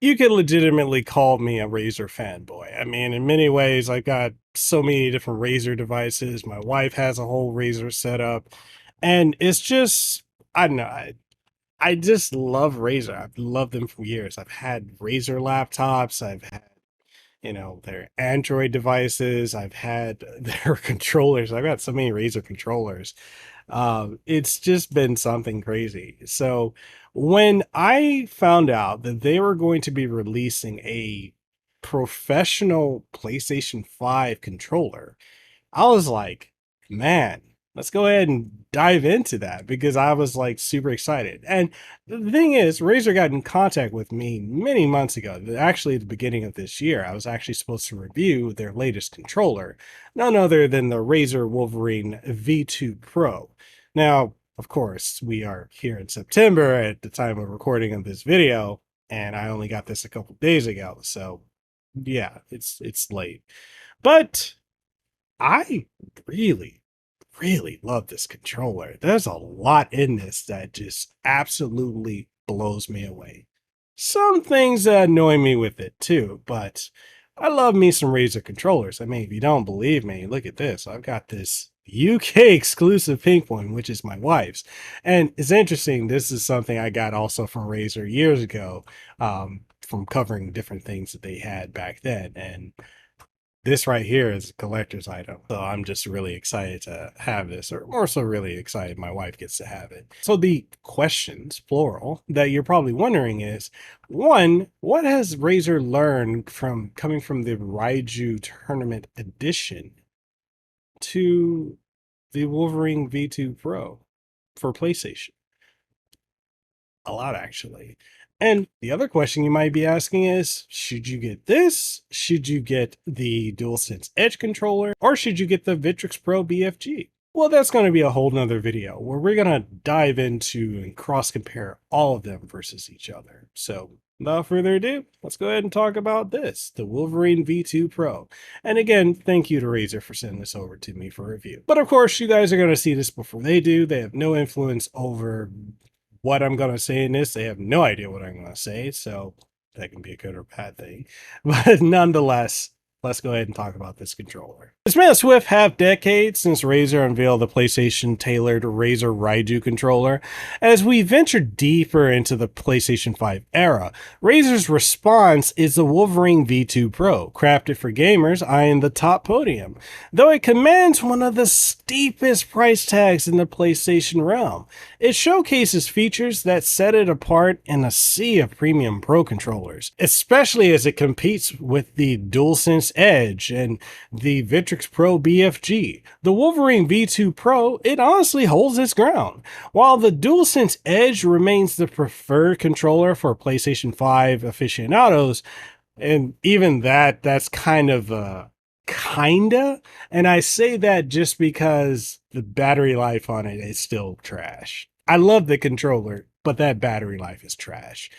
you could legitimately call me a Razer fanboy. I mean, in many ways, I've got so many different Razer devices. My wife has a whole Razer setup, and it's just, I don't know. I just love Razer. I've loved them for years. I've had Razer laptops. I've had, their Android devices. I've had their controllers. I've got so many Razer controllers. It's just been something crazy. So when I found out that they were going to be releasing a professional PlayStation 5 controller, I was like, man, let's go ahead and dive into that because I was like super excited. And the thing is, Razer got in contact with me many months ago. Actually, at the beginning of this year, I was actually supposed to review their latest controller, none other than the Razer Wolverine V2 Pro. Now, of course, we are here in September at the time of recording of this video, and I only got this a couple days ago. So yeah, it's late. But I really love this controller. There's a lot in this that just absolutely blows me away. Some things that annoy me with it too, but I love me some Razer controllers. I mean, if you don't believe me, look at this. I've got this UK exclusive pink one, which is my wife's. And it's interesting. This is something I got also from Razer years ago, from covering different things that they had back then. And this right here is a collector's item. So I'm just really excited to have this, or more so really excited my wife gets to have it. So the questions, plural, that you're probably wondering is, one, what has Razer learned from coming from the Raiju Tournament Edition to the Wolverine V2 Pro for PlayStation? A lot, actually. And the other question you might be asking is, should you get this? Should you get the DualSense Edge controller? Or should you get the Victrix Pro BFG? Well, that's going to be a whole nother video where we're going to dive into and cross-compare all of them versus each other. So without further ado, let's go ahead and talk about this, the Wolverine V2 Pro. And again, thank you to Razer for sending this over to me for review. But of course, you guys are going to see this before they do. They have no influence over what I'm going to say in this. They have no idea what I'm going to say, so that can be a good or bad thing. But nonetheless, let's go ahead and talk about this controller. It's been a swift half decade since Razer unveiled the PlayStation-tailored Razer Raiju controller. As we venture deeper into the PlayStation 5 era, Razer's response is the Wolverine V2 Pro, crafted for gamers eyeing the top podium. Though it commands one of the steepest price tags in the PlayStation realm, it showcases features that set it apart in a sea of premium Pro controllers, especially as it competes with the DualSense Edge and the Victrix Pro BFG. The Wolverine V2 Pro, it honestly holds its ground. While the DualSense Edge remains the preferred controller for PlayStation 5 aficionados, and even that's kind of kinda, and I say that just because the battery life on it is still trash. I love the controller, but that battery life is trash.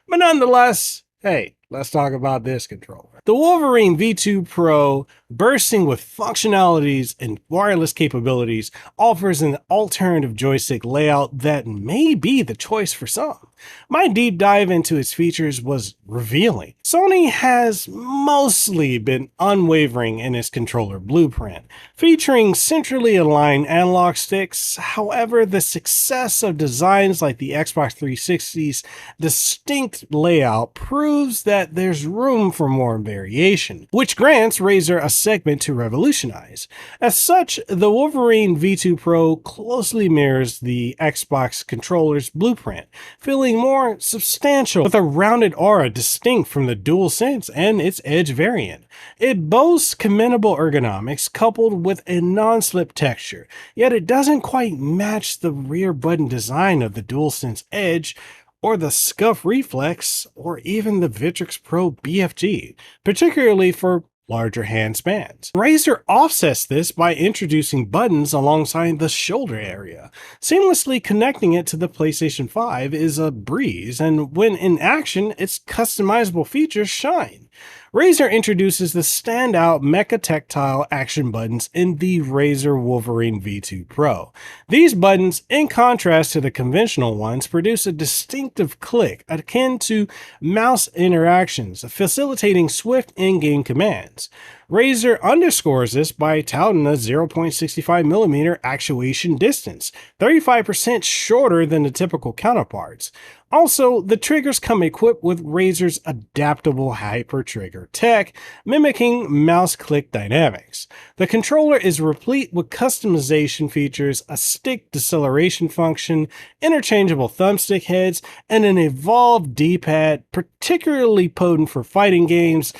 But nonetheless, hey, let's talk about this controller. The Wolverine V2 Pro, bursting with functionalities and wireless capabilities, offers an alternative joystick layout that may be the choice for some. My deep dive into its features was revealing. Sony has mostly been unwavering in its controller blueprint, featuring centrally aligned analog sticks. However, the success of designs like the Xbox 360's distinct layout proves that there's room for more variation, which grants Razer a segment to revolutionize. As such, the Wolverine V2 Pro closely mirrors the Xbox controller's blueprint, feeling more substantial with a rounded aura distinct from the DualSense and its Edge variant. It boasts commendable ergonomics coupled with a non-slip texture, yet it doesn't quite match the rear button design of the DualSense Edge or the Scuff Reflex, or even the Victrix Pro BFG, particularly for larger hand spans. Razer offsets this by introducing buttons alongside the shoulder area. Seamlessly connecting it to the PlayStation 5 is a breeze, and when in action, its customizable features shine. Razer introduces the standout Mecha tactile action buttons in the Razer Wolverine V2 Pro. These buttons, in contrast to the conventional ones, produce a distinctive click akin to mouse interactions, facilitating swift in-game commands. Razer underscores this by touting a 0.65mm actuation distance, 35% shorter than the typical counterparts. Also, the triggers come equipped with Razer's adaptable hyper trigger tech, mimicking mouse click dynamics. The controller is replete with customization features, a stick deceleration function, interchangeable thumbstick heads, and an evolved D-pad, particularly potent for fighting games,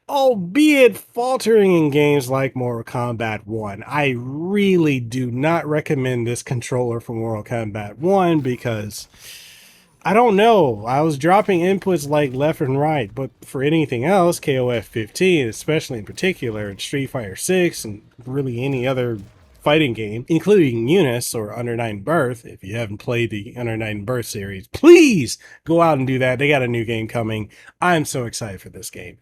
albeit faltering in games like Mortal Kombat 1. I really do not recommend this controller for Mortal Kombat 1 because I don't know. I was dropping inputs like left and right, but for anything else, KOF 15, especially in particular, and Street Fighter 6, and really any other fighting game, including Eunice or Under Night Birth. If you haven't played the Under Night Birth series, please go out and do that. They got a new game coming. I'm so excited for this game.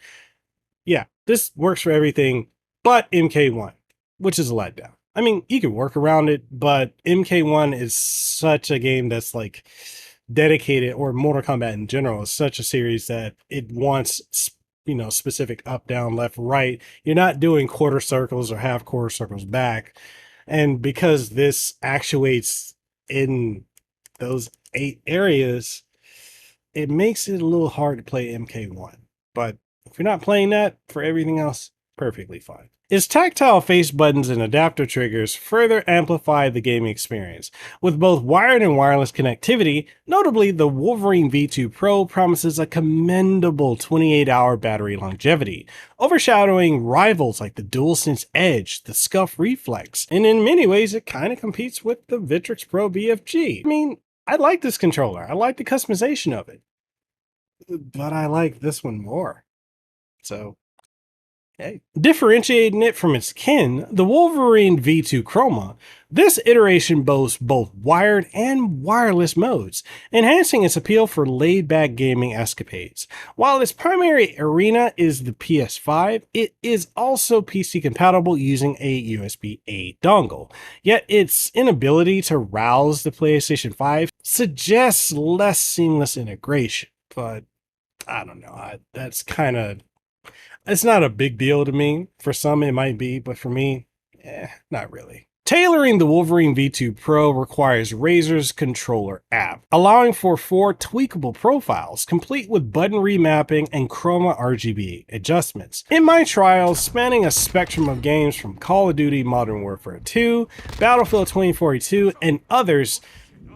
Yeah, this works for everything but MK1, which is a letdown. I mean, you can work around it, but MK1 is such a game that's like dedicated, or Mortal Kombat in general is such a series that it wants, specific up, down, left, right. You're not doing quarter circles or half quarter circles back. And because this actuates in those 8 areas, it makes it a little hard to play MK1. But if you're not playing that, for everything else, perfectly fine. Its tactile face buttons and adapter triggers further amplify the gaming experience. With both wired and wireless connectivity, notably the Wolverine V2 Pro promises a commendable 28-hour battery longevity, overshadowing rivals like the DualSense Edge, the Scuff Reflex, and in many ways it kind of competes with the Victrix Pro BFG. I mean, I like this controller, I like the customization of it, but I like this one more. So, hey. Differentiating it from its kin, the Wolverine V2 Chroma, this iteration boasts both wired and wireless modes, enhancing its appeal for laid-back gaming escapades. While its primary arena is the PS5, it is also PC compatible using a USB-A dongle, yet its inability to rouse the PlayStation 5 suggests less seamless integration, but I don't know, that's kind of... It's not a big deal to me. For some it might be, but for me, not really. Tailoring the Wolverine V2 Pro requires Razer's controller app, allowing for 4 tweakable profiles, complete with button remapping and chroma RGB adjustments. In my trials, spanning a spectrum of games from Call of Duty Modern Warfare 2, Battlefield 2042, and others,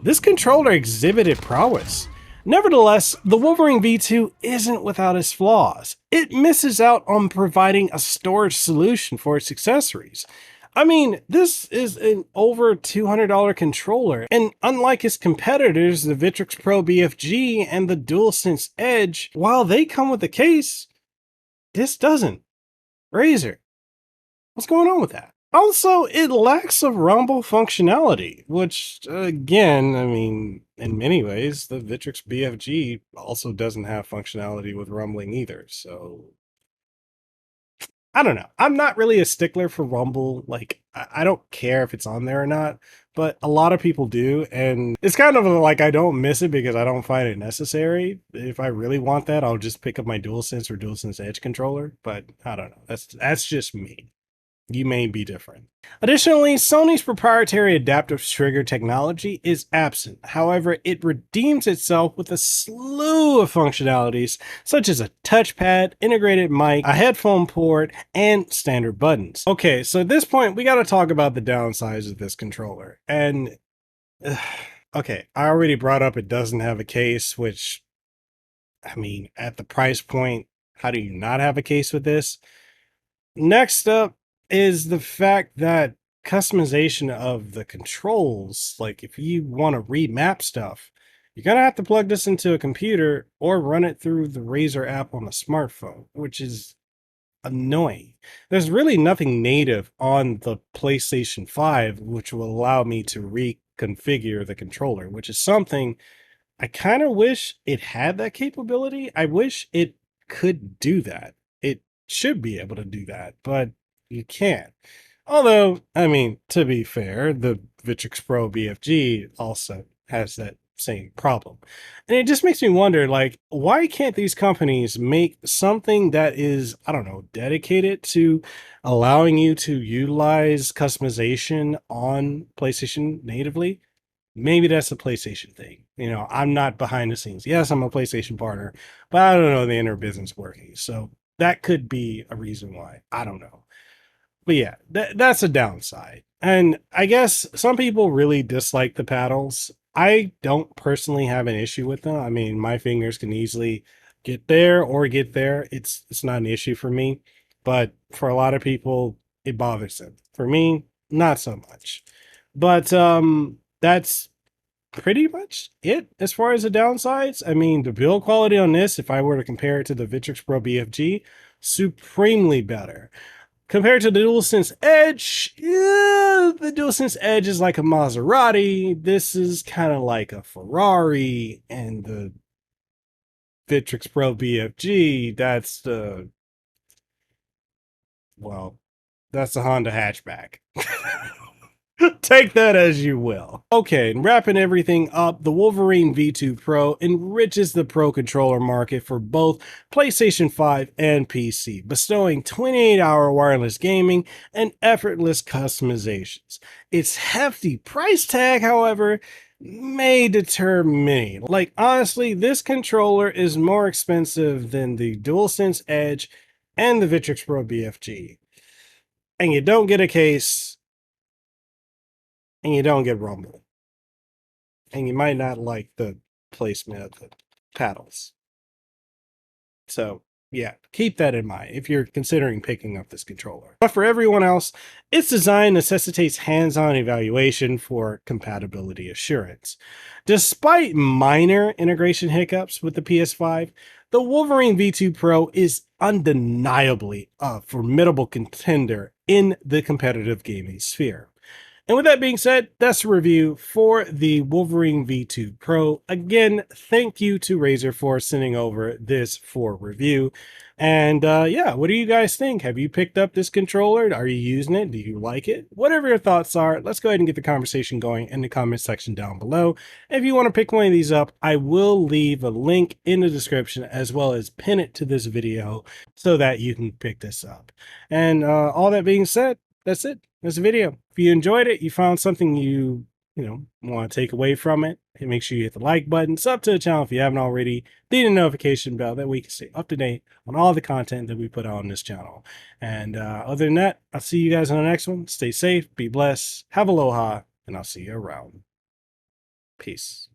this controller exhibited prowess. Nevertheless, the Wolverine V2 isn't without its flaws. It misses out on providing a storage solution for its accessories. I mean, this is an over $200 controller, and unlike its competitors, the Victrix Pro BFG and the DualSense Edge, while they come with a case, this doesn't. Razer, what's going on with that? Also, it lacks a rumble functionality, which, again, I mean, in many ways, the Victrix BFG also doesn't have functionality with rumbling either, so... I don't know. I'm not really a stickler for rumble. Like, I don't care if it's on there or not, but a lot of people do, and it's kind of like I don't miss it because I don't find it necessary. If I really want that, I'll just pick up my DualSense or DualSense Edge controller, but I don't know. That's just me. You may be different. Additionally, Sony's proprietary adaptive trigger technology is absent. However, it redeems itself with a slew of functionalities such as a touchpad, integrated mic, a headphone port, and standard buttons. Okay, so at this point, we gotta talk about the downsides of this controller. And, okay, I already brought up it doesn't have a case, which, I mean, at the price point, how do you not have a case with this? Next up, is the fact that customization of the controls, like if you want to remap stuff, you're gonna have to plug this into a computer or run it through the Razer app on a smartphone, which is annoying. There's really nothing native on the PlayStation 5 which will allow me to reconfigure the controller, which is something I kind of wish it had that capability. I wish it could do that. It should be able to do that, but you can't. Although, I mean, to be fair, the Victrix Pro BFG also has that same problem. And it just makes me wonder, like, why can't these companies make something that is, I don't know, dedicated to allowing you to utilize customization on PlayStation natively? Maybe that's a PlayStation thing. You know, I'm not behind the scenes. Yes, I'm a PlayStation partner, but I don't know the inner business workings. So that could be a reason why. I don't know. But yeah, that's a downside. And I guess some people really dislike the paddles. I don't personally have an issue with them. I mean, my fingers can easily get there or get there. It's not an issue for me. But for a lot of people, it bothers them. For me, not so much. But that's pretty much it as far as the downsides. I mean, the build quality on this, if I were to compare it to the Victrix Pro BFG, supremely better. Compared to the DualSense Edge, yeah, the DualSense Edge is like a Maserati. This is kind of like a Ferrari, and the Victrix Pro BFG, that's the, well, that's the Honda hatchback. Take that as you will. Okay, and wrapping everything up, the Wolverine V2 Pro enriches the Pro controller market for both PlayStation 5 and PC, bestowing 28-hour wireless gaming and effortless customizations. Its hefty price tag, however, may deter many. Like, honestly, this controller is more expensive than the DualSense Edge and the Victrix Pro BFG. And you don't get a case, and you don't get rumble, and you might not like the placement of the paddles. So yeah, keep that in mind if you're considering picking up this controller. But for everyone else, its design necessitates hands-on evaluation for compatibility assurance. Despite minor integration hiccups with the PS5, the Wolverine V2 Pro is undeniably a formidable contender in the competitive gaming sphere. And with that being said, that's a review for the Wolverine V2 Pro. Again, thank you to Razer for sending over this for review. And yeah, what do you guys think? Have you picked up this controller? Are you using it? Do you like it? Whatever your thoughts are, let's go ahead and get the conversation going in the comment section down below. If you want to pick one of these up, I will leave a link in the description as well as pin it to this video so that you can pick this up. And all that being said, that's it. That's the video. If you enjoyed it, you found something you want to take away from it, and make sure you hit the like button. Sub to the channel if you haven't already. Hit the notification bell that we can stay up to date on all the content that we put out on this channel. And other than that, I'll see you guys on the next one. Stay safe, be blessed, have aloha, and I'll see you around. Peace.